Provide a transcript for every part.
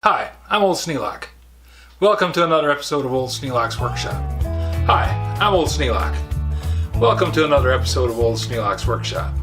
Hi, I'm Old Sneelock. Welcome to another episode of Old Sneelock's Workshop. Hi, I'm Old Sneelock. Welcome to another episode of Old Sneelock's Workshop.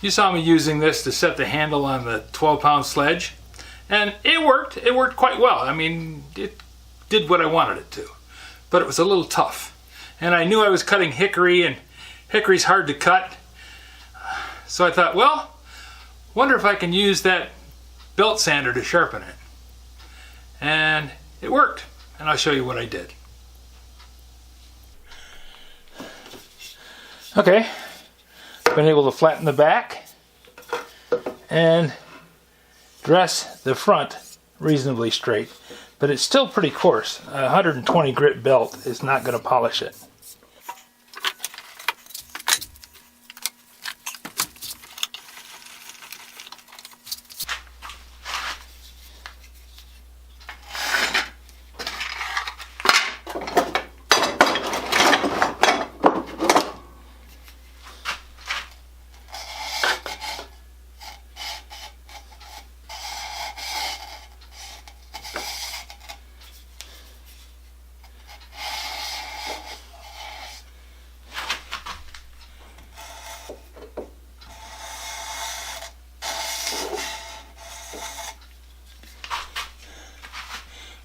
You saw me using this to set the handle on the 12-pound sledge, and it worked. It worked quite well. I mean, it did what I wanted it to, but it was a little tough. And I knew I was cutting hickory, and hickory's hard to cut. So I thought, well, wonder if I can use that belt sander to sharpen it. And it worked, and I'll show you what I did. Okay, been able to flatten the back and dress the front reasonably straight, but it's still pretty coarse. A 120 grit belt is not going to polish it.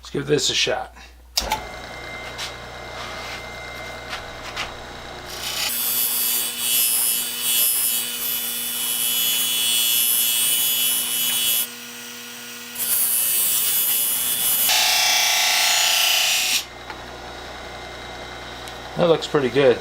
Let's give this a shot. That looks pretty good.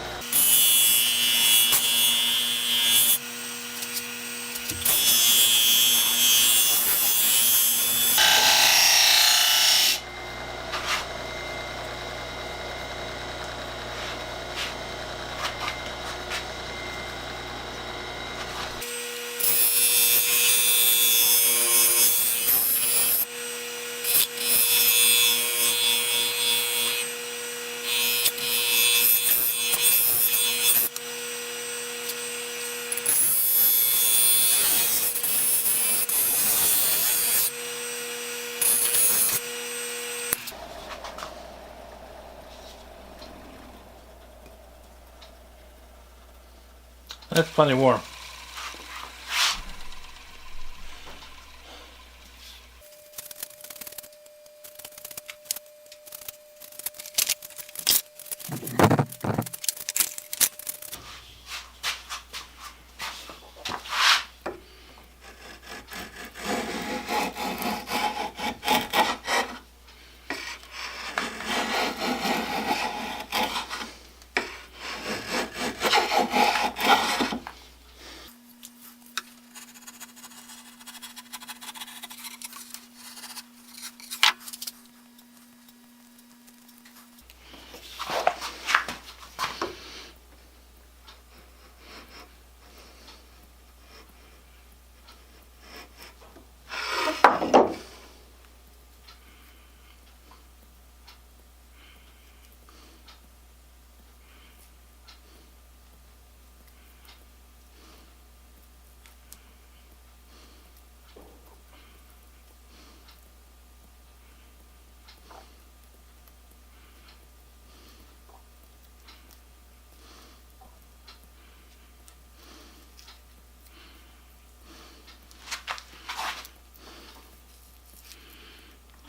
That's plenty warm.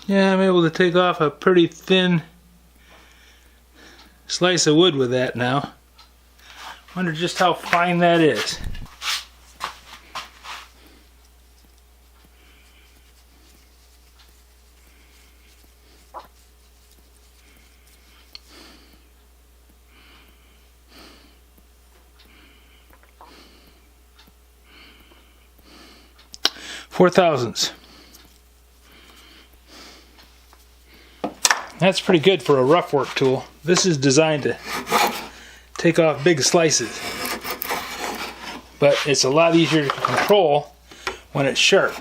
Yeah, I'm able to take off a pretty thin slice of wood with that now. Wonder just how fine that is. Four thousandths. That's pretty good for a rough work tool. This is designed to take off big slices, but it's a lot easier to control when it's sharp.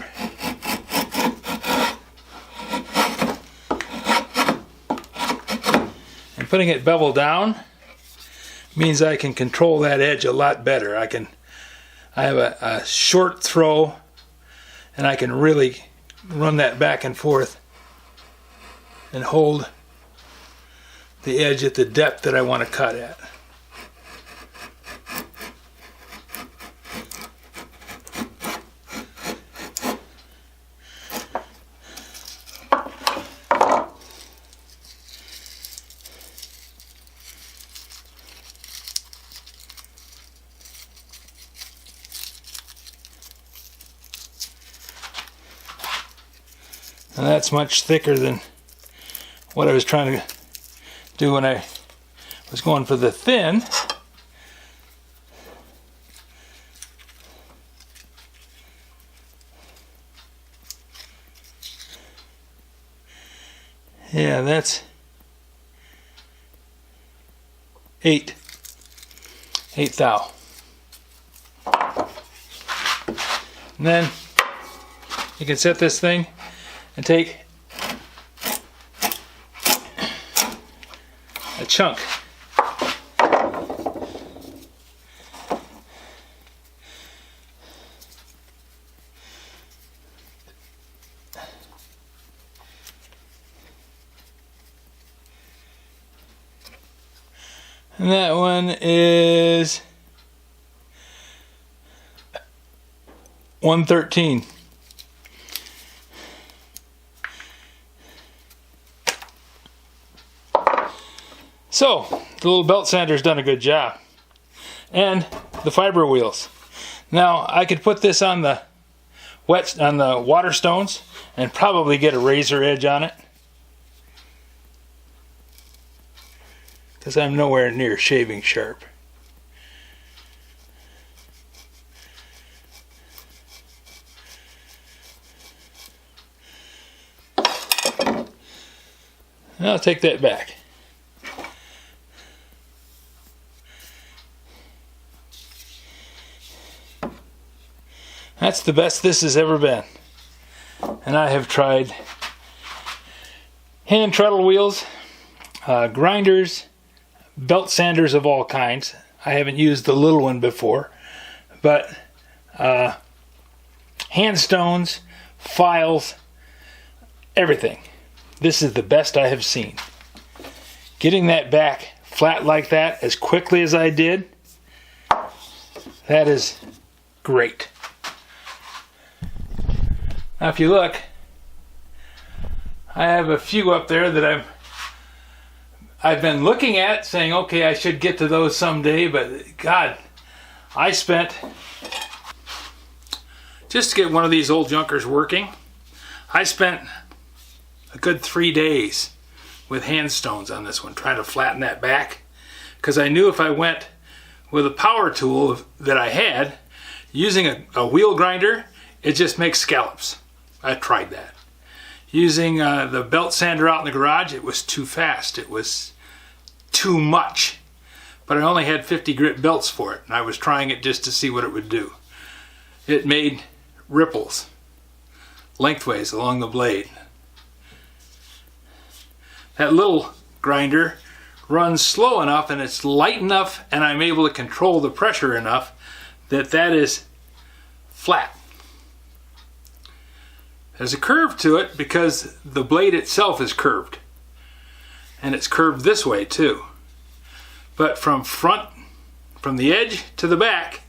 And putting it bevel down means I can control that edge a lot better. I have a short throw, and I can really run that back and forth and hold the edge at the depth that I want to cut at. And that's much thicker than what I was trying to do when I was going for the thin. Yeah, that's 8 thou. And then you can set this thing and take a chunk. And that one is 113. So, the little belt sander's done a good job. And the fiber wheels. Now, I could put this on the water stones and probably get a razor edge on it, because I'm nowhere near shaving sharp. I'll take that back. That's the best this has ever been. And I have tried hand treadle wheels, grinders, belt sanders of all kinds. I haven't used the little one before, but hand stones, files, everything. This is the best I have seen. Getting that back flat like that as quickly as I did, that is great. Now if you look, I have a few up there that I've been looking at, saying, okay, I should get to those someday, but God, I spent, just to get one of these old junkers working, I spent a good 3 days with hand stones on this one, trying to flatten that back, because I knew if I went with a power tool that I had, using a wheel grinder, it just makes scallops. I tried that. Using the belt sander out in the garage, it was too fast. It was too much. But I only had 50 grit belts for it, and I was trying it just to see what it would do. It made ripples lengthways along the blade. That little grinder runs slow enough, and it's light enough, and I'm able to control the pressure enough that is flat. There's a curve to it because the blade itself is curved, and it's curved this way too. But from the edge to the back,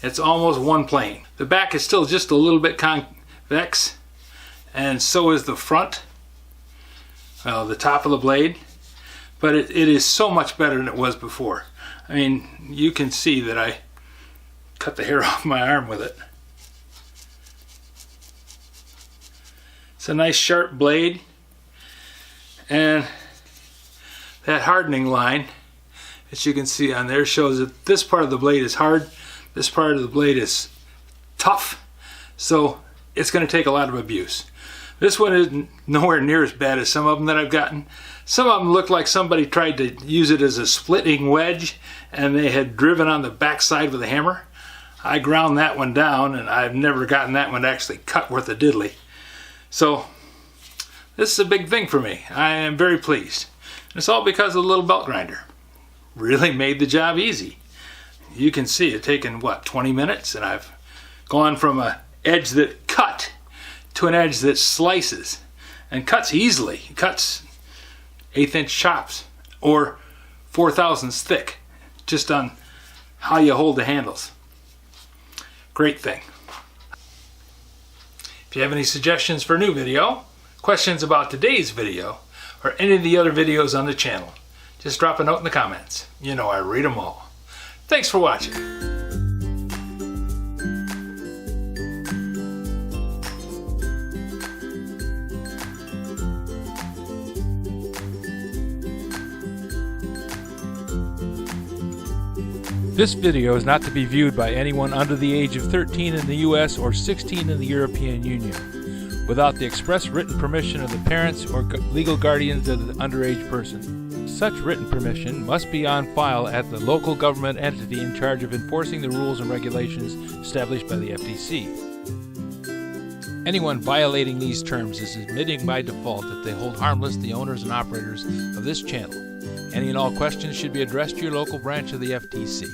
it's almost one plane. The back is still just a little bit convex, and so is the front, the top of the blade, but it is so much better than it was before. I mean, you can see that I cut the hair off my arm with it. It's a nice sharp blade, and that hardening line, as you can see on there, shows that this part of the blade is hard, this part of the blade is tough, so it's going to take a lot of abuse. This one isn't nowhere near as bad as some of them that I've gotten. Some of them look like somebody tried to use it as a splitting wedge, and they had driven on the backside with a hammer. I ground that one down, and I've never gotten that one to actually cut worth a diddly. So this is a big thing for me. I am very pleased. And it's all because of the little belt grinder. really made the job easy. You can see it taken, what, 20 minutes? And I've gone from an edge that cut to an edge that slices and cuts easily. It cuts 1/8 inch chops or 4/1000 thick, just on how you hold the handles. Great thing. If you have any suggestions for a new video, questions about today's video, or any of the other videos on the channel, just drop a note in the comments. You know I read them all. Thanks for watching. This video is not to be viewed by anyone under the age of 13 in the US or 16 in the European Union, without the express written permission of the parents or legal guardians of the underage person. Such written permission must be on file at the local government entity in charge of enforcing the rules and regulations established by the FTC. Anyone violating these terms is admitting by default that they hold harmless the owners and operators of this channel. Any and all questions should be addressed to your local branch of the FTC.